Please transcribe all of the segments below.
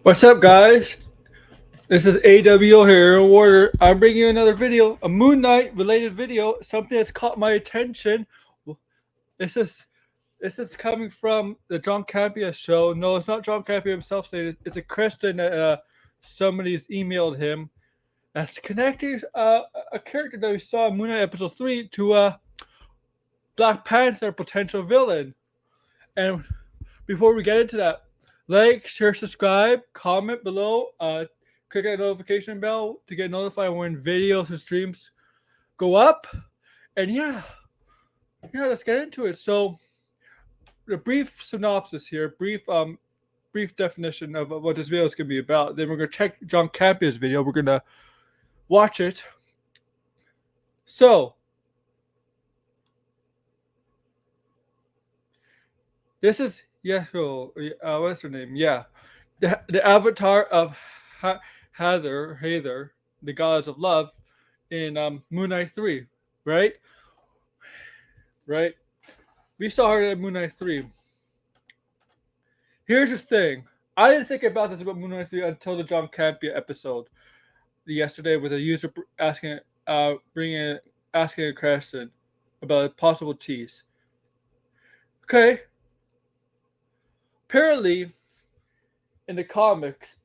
What's up, guys? This is AWO here in Warrior. I'm bringing you another video, a Moon Knight related video, something that's caught my attention. This is this is coming from the John Campea show. No, it's not John Campea himself saying it. It's a question that somebody's emailed him. That's connecting a character that we saw in Moon Knight episode 3 to Black Panther potential villain. And before we get into that, like, share, subscribe, comment below, click that notification bell to get notified when videos and streams go up. And let's get into it. So, a brief synopsis here, brief definition of what this video is going to be about. Then we're going to check John Campea's video. We're going to watch it. So, this is what's her name? Yeah, the avatar of Hathor, the goddess of love, in Moon Knight 3, right? Right. We saw her in Moon Knight 3. Here's the thing. I didn't think about this about Moon Knight 3 until the John Campea episode yesterday with a user asking a question about a possible tease. Okay. Apparently, in the comics,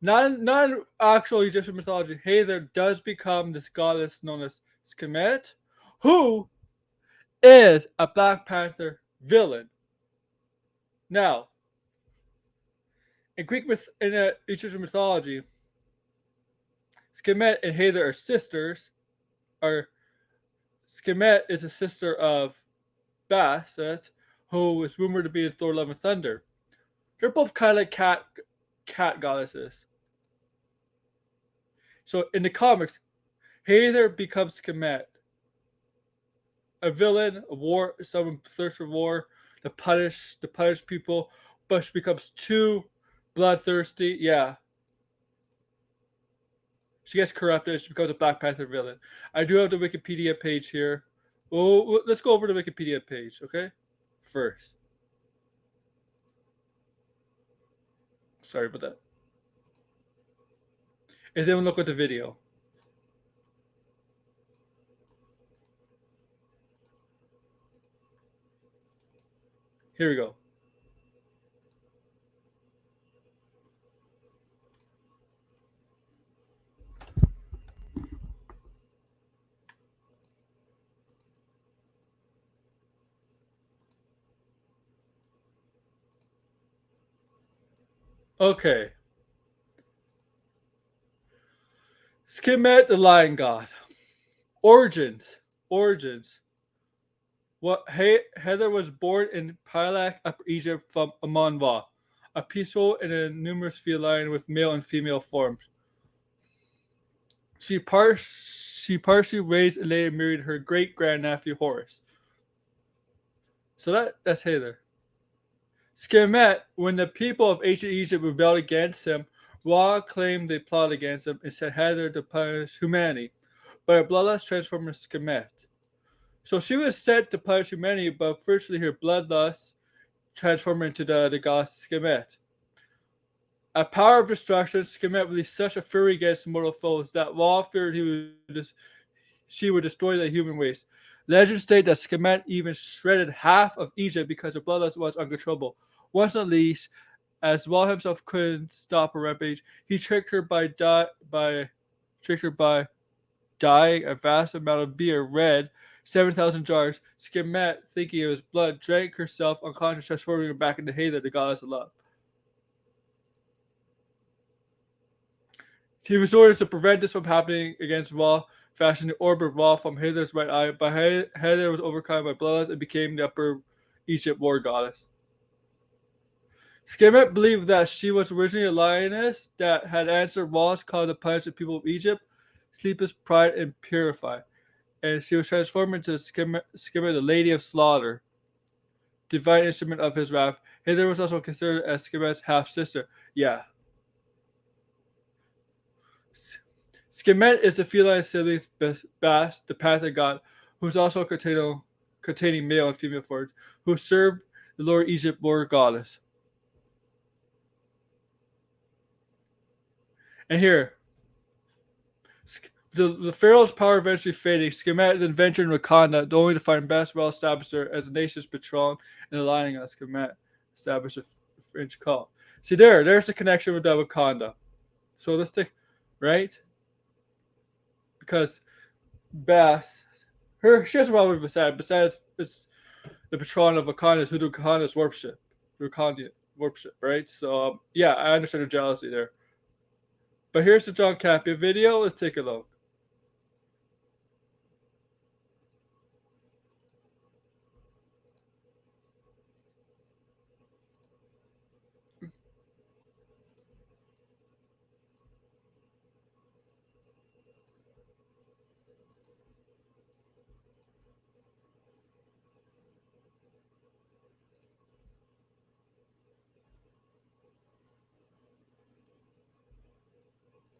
not actual Egyptian mythology, Hathor does become this goddess known as Sekhmet, who is a Black Panther villain. Now, in Egyptian mythology, Sekhmet and Hathor are sisters. Sekhmet is a sister of Baset, who is rumored to be in Thor: Love and Thunder. They're both kind of like cat goddesses. So in the comics, Hathor becomes Sekhmet, a villain, someone thirsts for war, to punish people, but she becomes too bloodthirsty. Yeah, she gets corrupted. She becomes a Black Panther villain. I do have the Wikipedia page here. Oh, let's go over the Wikipedia page, okay? First. Sorry about that. And then we'll look at the video. Here we go. Okay. Sekhmet, the Lion God. Origins. Hathor was born in Pilak, Upper Egypt, from Amonva, a peaceful and a numerous feline with male and female forms. She partially raised and later married her great grandnephew Horus. So that's Hathor. Sekhmet, when the people of ancient Egypt rebelled against him, Ra claimed they plotted against him and sent Hathor to punish humanity, but her bloodlust transformed her Sekhmet. So she was sent to punish humanity, but virtually her bloodlust transformed her into the goddess Sekhmet. A power of destruction, Sekhmet released such a fury against mortal foes that Ra feared she would destroy the human race. Legends state that Sekhmet even shredded half of Egypt because her bloodlust was uncontrollable. Once unleashed, as Ra himself couldn't stop her rampage, he tricked her by dyeing a vast amount of beer red, 7,000 jars. Sekhmet, thinking it was blood, drank herself unconscious, transforming her back into Hathor, the goddess of love. He was ordered to prevent this from happening against Ra, fashioned the orb of Ra from Hathor's right eye, but Hathor was overcome by bloodlust and became the Upper Egypt war goddess. Sekhmet believed that she was originally a lioness that had answered Ra's call to punish the people of Egypt, sleepless pride, and purify. And she was transformed into Sekhmet, the Lady of Slaughter, divine instrument of his wrath. Hathor was also considered as Sekhmet's half-sister. Yeah. Sekhmet is the feline siblings Bast, the Panther god, who is also containing male and female forms, who served the Lower Egypt war goddess. And here, the Pharaoh's power eventually fading. Sekhmet then ventured in Wakanda, only to find Bast well established there as the nation's patron and aligning on Sekhmet established a French call. See there's the connection with the Wakanda. So let's take, right? Because Bast, she has a problem with Baset. Baset is the patron of Wakanda, who do Wakanda's worship. The Wakandian worship, right? So, yeah, I understand the jealousy there. But here's the John Camepa video. Let's take a look.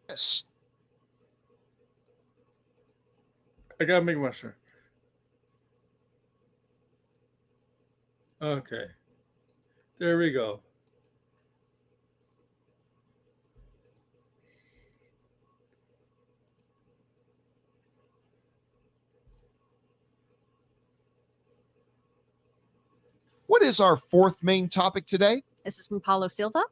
Yes. I gotta make one sure. Okay. There we go. What is our fourth main topic today? This is from Paulo Silva.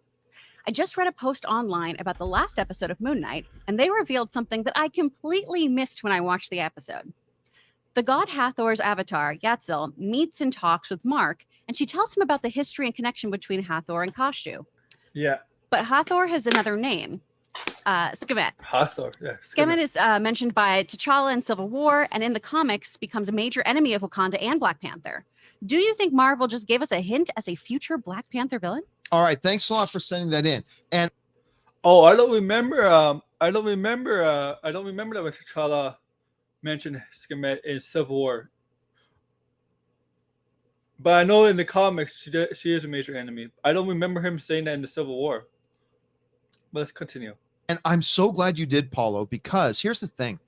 I just read a post online about the last episode of Moon Knight, and they revealed something that I completely missed when I watched the episode. The god Hathor's avatar, Yatzil, meets and talks with Mark, and she tells him about the history and connection between Hathor and Khonshu. Yeah. But Hathor has another name, Sekhmet. Hathor, yeah. Sekhmet is mentioned by T'Challa in Civil War, and in the comics becomes a major enemy of Wakanda and Black Panther. Do you think Marvel just gave us a hint as a future Black Panther villain? All right, thanks a lot for sending that in. And I don't remember that when T'Challa mentioned Sekhmet in Civil War. But I know in the comics she is a major enemy. I don't remember him saying that in the Civil War. But let's continue. And I'm so glad you did, Paulo, because here's the thing.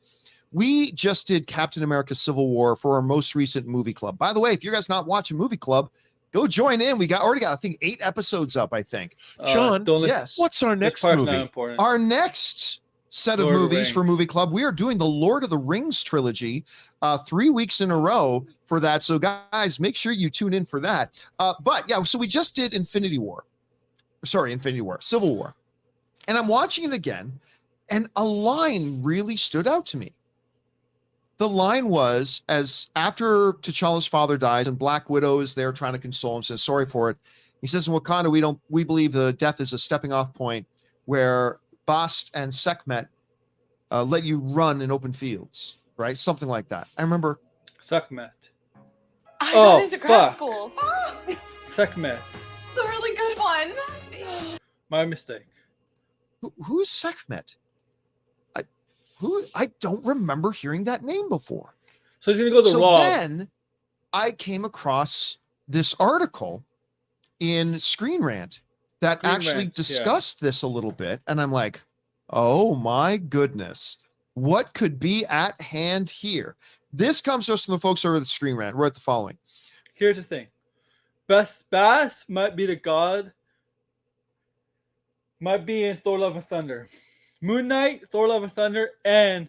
We just did Captain America Civil War for our most recent movie club. By the way, if you guys not watching movie club, go join in. We already got I think 8 episodes up, I think. John, yes. What's our next movie? Our next set of Lord of movies for Rings. Movie Club, we are doing the Lord of the Rings trilogy 3 weeks in a row for that. So guys, make sure you tune in for that. But yeah, so we just did Civil War. And I'm watching it again, and a line really stood out to me. The line was, as after T'Challa's father dies and Black Widow is there trying to console him, says sorry for it. He says in Wakanda, we believe the death is a stepping off point where Bast and Sekhmet let you run in open fields, right? Something like that. I remember. Sekhmet. I got into grad school. Sekhmet. The really good one. My mistake. Who is Sekhmet? I don't remember hearing that name before. So he's gonna go the wrong. Then I came across this article in Screen Rant that actually discussed this a little bit, and I'm like, oh my goodness, what could be at hand here? This comes to us from the folks over at the Screen Rant. Wrote the following. Here's the thing. Bast might be the god. Might be in Thor: Love and Thunder. Moon Knight, Thor: Love and Thunder, and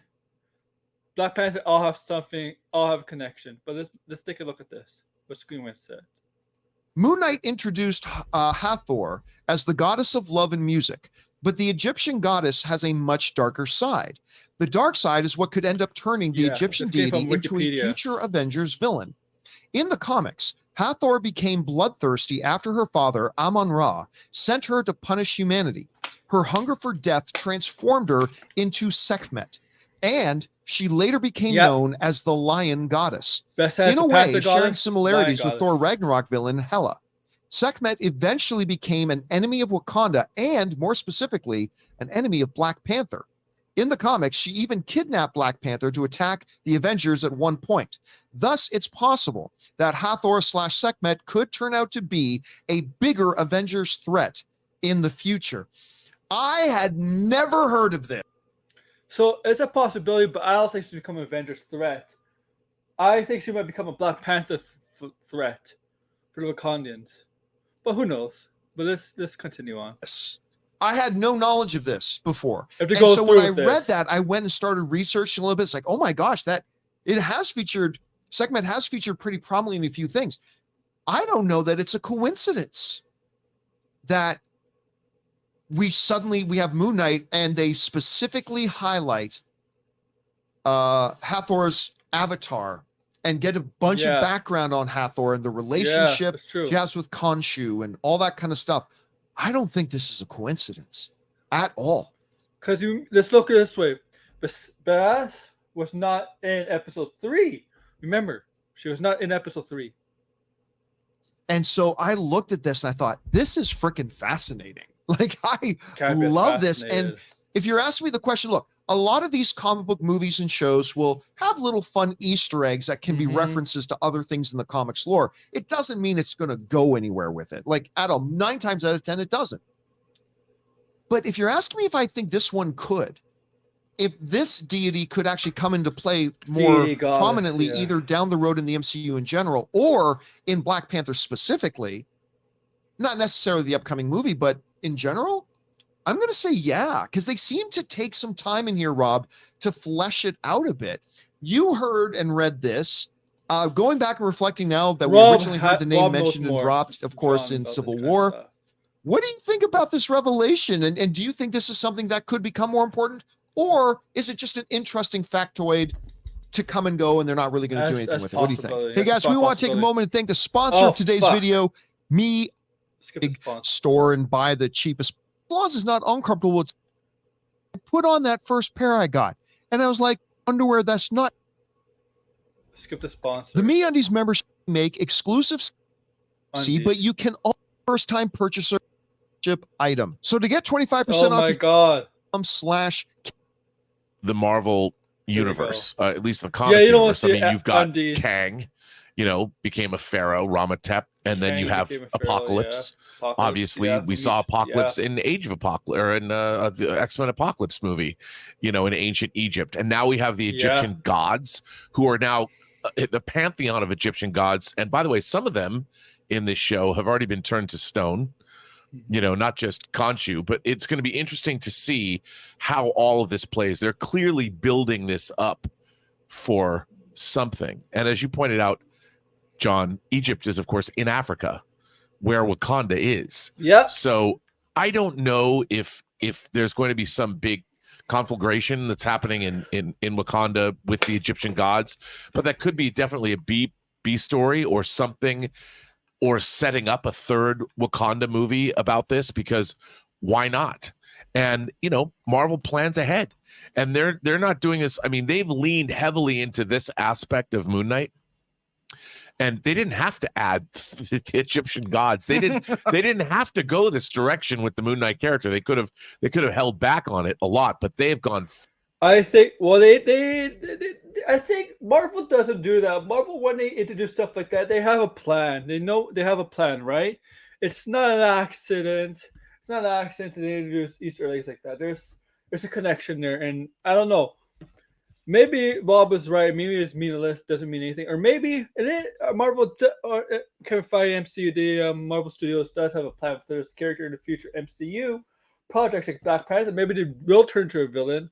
Black Panther all have a connection. But let's take a look at this. What Screen Rant said. Moon Knight introduced Hathor as the goddess of love and music, but the Egyptian goddess has a much darker side. The dark side is what could end up turning the Egyptian deity into a future Avengers villain. In the comics, Hathor became bloodthirsty after her father, Amon-Ra, sent her to punish humanity. Her hunger for death transformed her into Sekhmet, and she later became known as the Lion Goddess. In a way, sharing similarities with Thor Ragnarok villain Hela. Sekhmet eventually became an enemy of Wakanda and, more specifically, an enemy of Black Panther. In the comics, she even kidnapped Black Panther to attack the Avengers at one point. Thus, it's possible that Hathor/Sekhmet could turn out to be a bigger Avengers threat in the future. I had never heard of this. So it's a possibility, but I don't think she'll become an Avengers threat. I think she might become a Black Panther threat for the Wakandians. But who knows? But let's continue on. Yes. I had no knowledge of this before. If it And goes so when through I with read this. that, I went and started researching a little bit. It's like, oh my gosh, that it has featured, Sekhmet has featured pretty prominently in a few things. I don't know that it's a coincidence that we have Moon Knight and they specifically highlight Hathor's avatar and get a bunch of background on Hathor and the relationship she has with Khonshu and all that kind of stuff. I don't think this is a coincidence at all. Because let's look at it this way. Baset was not in episode 3. Remember, she was not in episode 3. And so I looked at this and I thought, this is freaking fascinating. Like, I love this. And if you're asking me the question, look, a lot of these comic book movies and shows will have little fun Easter eggs that can be references to other things in the comics lore. It doesn't mean it's going to go anywhere with it. Like, 9 times out of 10, it doesn't. But if you're asking me if I think this one could, if this deity could actually come into play more prominently, either down the road in the MCU in general or in Black Panther specifically, not necessarily the upcoming movie, but in general, I'm going to say yeah, because they seem to take some time in here, Rob, to flesh it out a bit. You heard and read this. Going back and reflecting now that we originally heard the name mentioned and dropped, of course, in Civil War. What do you think about this revelation? And do you think this is something that could become more important? Or is it just an interesting factoid to come and go and they're not really going to do anything with it? What do you think? Hey, guys, we want to take a moment and thank the sponsor of today's video, me. Big store and buy the cheapest. As long as it's not uncomfortable, it's put on that first pair I got. And I was like, underwear, that's not. Skip the sponsor. The MeUndies membership make exclusive, but you can only first-time purchaser item. So to get 25% off. Oh my God. The Marvel universe, at least the comic universe. I mean, you've got Kang, became a pharaoh, Ramatep, and then you have Apocalypse. Obviously, we saw Apocalypse in Age of Apocalypse, or in the X-Men Apocalypse movie, in ancient Egypt. And now we have the Egyptian gods, who are now the pantheon of Egyptian gods. And by the way, some of them in this show have already been turned to stone. Not just Khonshu, but it's going to be interesting to see how all of this plays. They're clearly building this up for something. And as you pointed out, John, Egypt is, of course, in Africa, where Wakanda is. Yeah. So I don't know if there's going to be some big conflagration that's happening in Wakanda with the Egyptian gods, but that could be definitely a B story or something, or setting up a third Wakanda movie about this, because why not? And, Marvel plans ahead, and they're not doing this. I mean, they've leaned heavily into this aspect of Moon Knight, and they didn't have to add the Egyptian gods. They didn't have to go this direction with the Moon Knight character. They could have held back on it a lot, but they have gone. I think I think Marvel doesn't do that. Marvel, when they introduce stuff like that, they have a plan. They know they have a plan, right? It's not an accident. It's not an accident that they introduce Easter eggs like that. There's a connection there, and I don't know. Maybe Bob was right. Maybe it's meaningless, doesn't mean anything, or maybe Marvel or Camepa MCU, Marvel Studios does have a plan for this character in the future MCU projects like Black Panther. Maybe they will turn to a villain.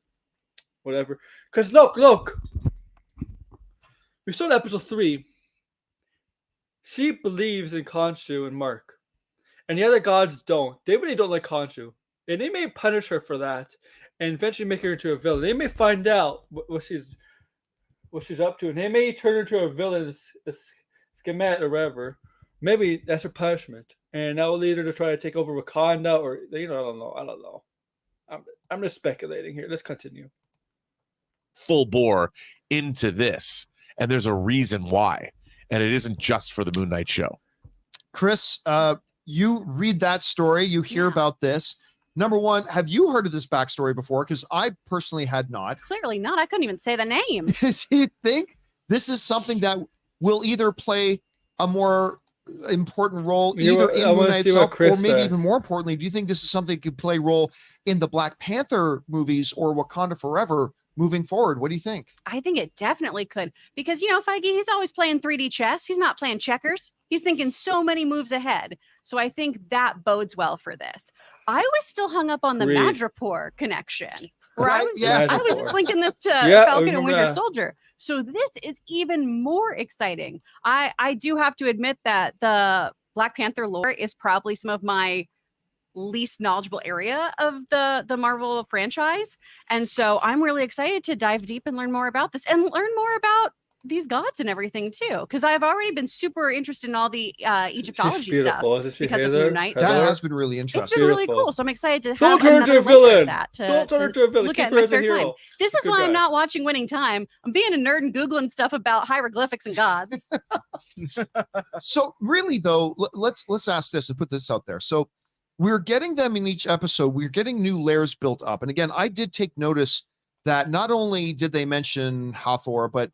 Whatever. Because look. We saw in episode 3. She believes in Khonshu and Mark. And the other gods don't. They really don't like Khonshu. And they may punish her for that. And eventually make her into a villain. They may find out what she's up to. And they may turn her into a villain, Sekhmet or whatever. Maybe that's her punishment. And that will lead her to try to take over Wakanda, or I don't know. I'm just speculating here. Let's continue. Full bore into this, and there's a reason why, and it isn't just for the Moon Knight show. Chris, you read that story, you hear about this. Number one, have you heard of this backstory before? Because I personally had not. Clearly not. I couldn't even say the name. Do you think this is something that will either play a more important role either in Moon Knight itself, or maybe even more importantly, do you think this is something that could play a role in the Black Panther movies or Wakanda Forever moving forward? What do you think? I think it definitely could, because Feige, he's always playing 3D chess. He's not playing checkers. He's thinking so many moves ahead. So I think that bodes well for this. I was still hung up on the Madripoor connection, where I was just linking this to Falcon and Winter Soldier. So this is even more exciting. I do have to admit that the Black Panther lore is probably some of my least knowledgeable area of the Marvel franchise. And so I'm really excited to dive deep and learn more about this and learn more about these gods and everything too, because I've already been super interested in all the Egyptology stuff because of Moon Knight. That has been really interesting. It's been really cool. So I'm excited to have another layer of that to look at in my spare time. This is why I'm not watching Winning Time. I'm being a nerd and Googling stuff about hieroglyphics and gods. So really though, let's ask this and put this out there. So we're getting them in each episode. We're getting new layers built up. And again, I did take notice that not only did they mention Hathor, but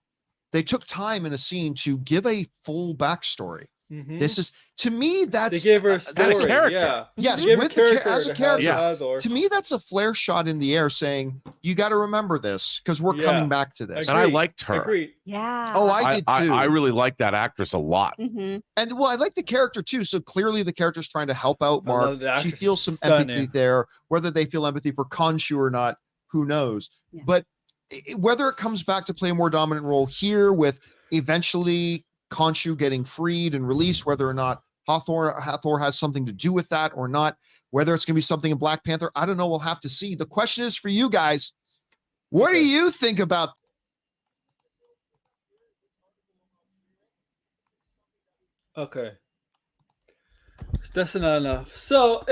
they took time in a scene to give a full backstory. This is, to me, that's they gave her a character. Yeah. Yes, with as a character. To me, that's a flare shot in the air saying, you got to remember this because we're coming back to this. And I liked her. Agreed. Yeah. Oh, I did too. I really like that actress a lot. And well, I like the character too. So clearly the character's trying to help out Mark. She feels some empathy there. Whether they feel empathy for Khonshu or not, who knows? Yeah. But whether it comes back to play a more dominant role here with eventually Khonshu getting freed and released, whether or not Hathor has something to do with that or not, whether it's going to be something in Black Panther, I don't know. We'll have to see. The question is for you guys, what do you think about? Okay. That's not enough. So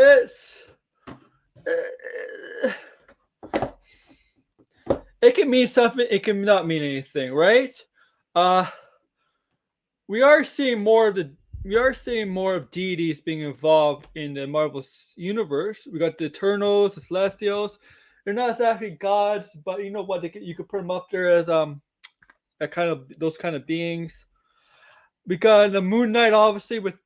it can mean something, it can not mean anything, right? We are seeing more of deities being involved in the Marvel universe. We got the Eternals, the Celestials. They're not exactly gods, but you know what? You could put them up there as those kind of beings. We got the Moon Knight, obviously, with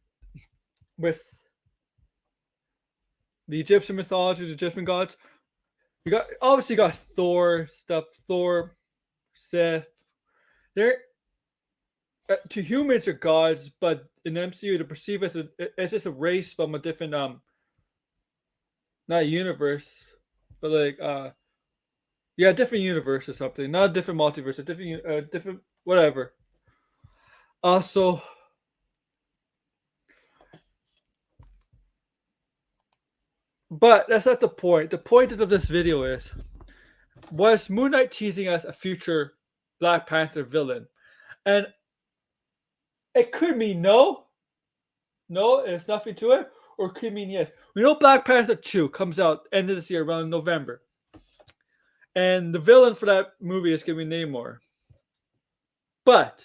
the Egyptian mythology, the Egyptian gods. You got Thor stuff, Seth. They're to humans are gods, but in MCU to perceive as it's just a race from a different not universe, but like different universe or something, not a different multiverse, a different whatever. Also, but that's not the point. The point of this video was Moon Knight teasing us a future Black Panther villain, and it could mean no, there's nothing to it, or it could mean yes. We know Black Panther 2 comes out end of this year, around November. And the villain for that movie is going to be Namor. But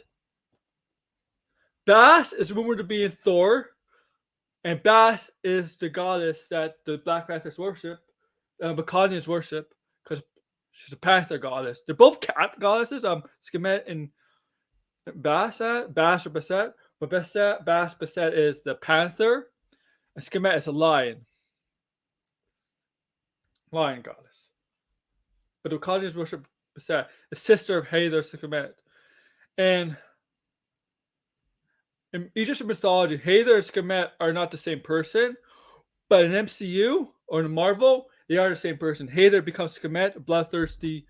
Bass is rumored to be in Thor, and Bass is the goddess that the Black Panthers worship, Wakandians worship, because she's a panther goddess. They're both cat goddesses, Sekhmet and Baset, Bass or Baset, but Baset is the panther, and Sekhmet is a lion goddess. But the Wakandians worship Baset, the sister of Hathor, Sekhmet. And in Egyptian mythology, Hathor and Sekhmet are not the same person, but in MCU or in Marvel, they are the same person. Hathor becomes Sekhmet, bloodthirsty,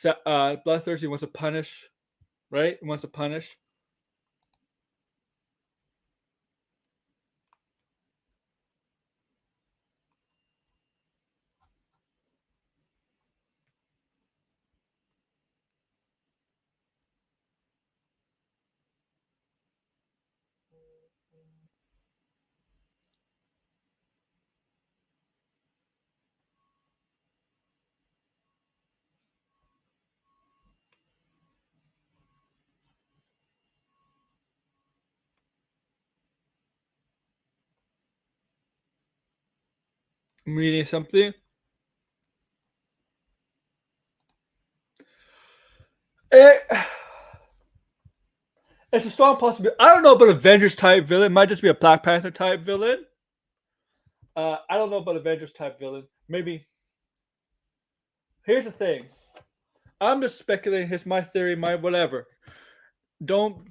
wants to punish. Right? He wants to punish. I'm reading something. It's a strong possibility. I don't know about Avengers type villain. It might just be a Black Panther type villain. I don't know about Avengers type villain. Maybe. Here's the thing. I'm just speculating. Here's my theory, my whatever. Don't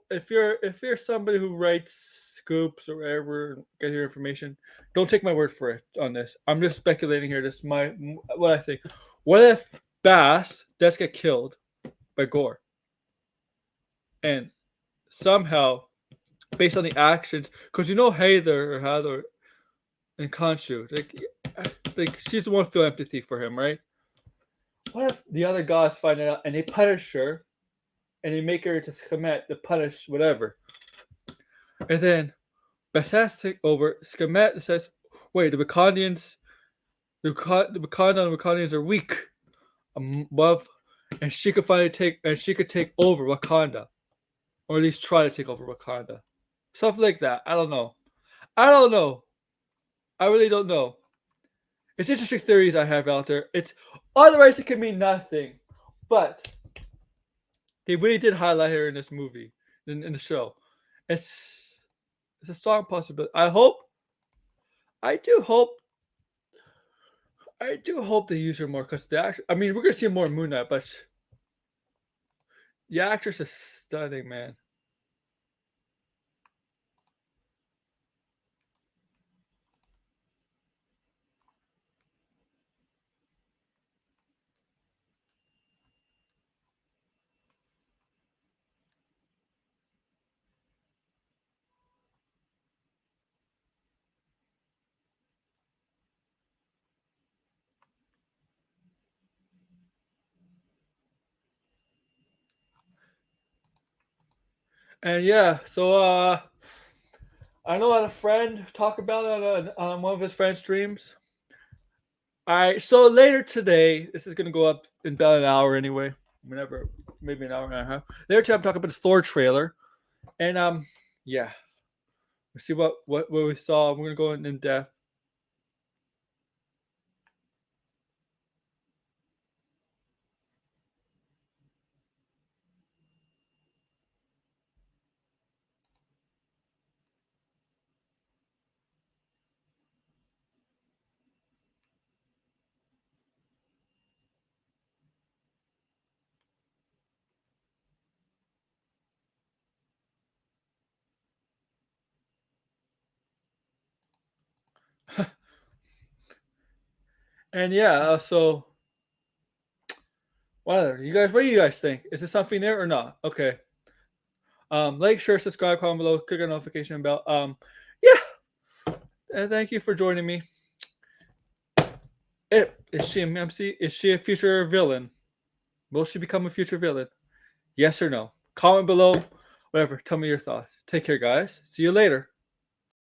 if you're somebody who writes scoops or wherever, get your information. Don't take my word for it on this. I'm just speculating here. This is what I think. What if Bass does get killed by Gore, and somehow, based on the actions, because Hathor and Khonshu, like she's the one who feel empathy for him, right? What if the other gods find it out and they punish her, and they make her to Sekhmet to punish whatever, and then Baset take over. Sekhmet says, "Wait, the Wakandians, the Wakandians are weak, above, and she could take over Wakanda, or at least try to take over Wakanda, something like that. I don't know. I really don't know. It's interesting theories I have out there. It's otherwise it can mean nothing, but they really did highlight her in this movie, in the show. It's a strong possibility. I do hope they use her more, because we're gonna see more Moon Knight, but the actress is stunning, man. And yeah, so I know I had a friend talk about it on one of his friend's streams. All right, so later today, this is gonna go up in about an hour anyway. Whenever, maybe an hour and a half. Later today, I'm talking about the Thor trailer, and yeah, we'll see what we saw. We're gonna go in depth. And yeah, so what do you guys think? Is this something there or not? Okay. Like, share, subscribe, comment below, click on the notification bell. Yeah. And thank you for joining me. Is she an MC? Is she a future villain? Will she become a future villain? Yes or no? Comment below. Whatever. Tell me your thoughts. Take care, guys. See you later.